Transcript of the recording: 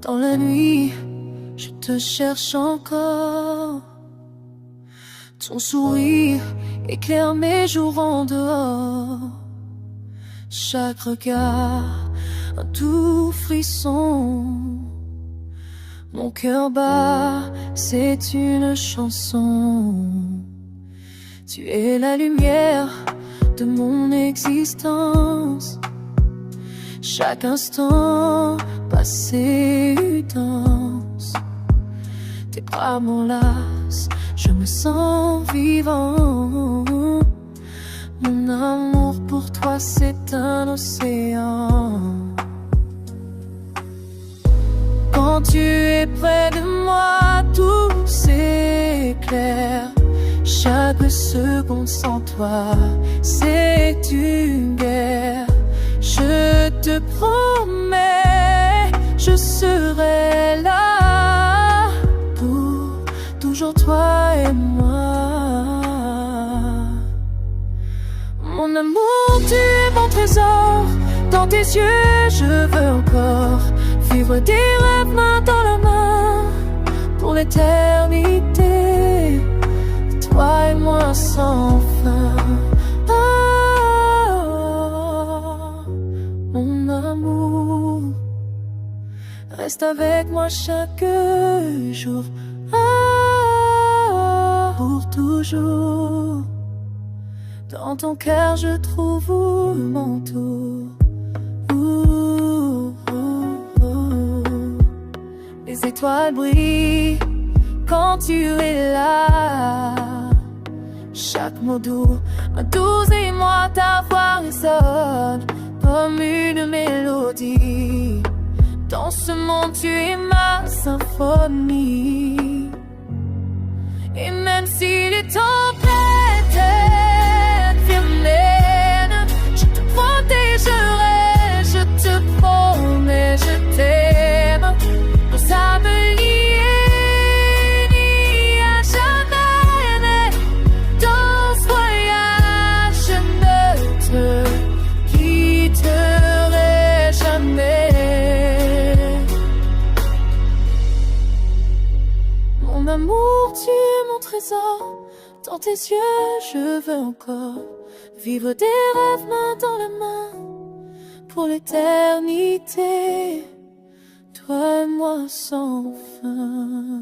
Dans la nuit, je te cherche encore. Ton sourire éclaire mes jours en dehors. Chaque regard, un doux frisson. Mon cœur bat, c'est une chanson. Tu es la lumière de mon existence. Chaque instant passé danse. Tes bras m'enlacent, je me sens vivant. Mon amour pour toi c'est un océan. Quand tu es près de moi, tout s'éclaire. Chaque seconde sans toi, c'est une guerre. Je te promets, je serai là pour toujours toi et moi. Mon amour, tu es mon trésor. Dans tes yeux, je veux encore vivre des rêves main dans la main pour l'éternité. Toi et moi sans fin. Mon amour, reste avec moi chaque jour. Pour toujours. Dans ton cœur je trouve mon tour. Les étoiles brillent quand tu es là. Chaque mot doux, ma douce et moi, ta voix résonne comme une mélodie. Dans ce monde, tu es ma symphonie. Et même si les tempêtes viennent, je te protégerai, je te promets, je t'aime. Nos âmes liées à jamais, mais dans ce voyage, je ne te quitterai jamais. Mon amour, tu es mon trésor. Dans tes yeux, je veux encore vivre des rêves main dans la main pour l'éternité. Toi et moi sans fin.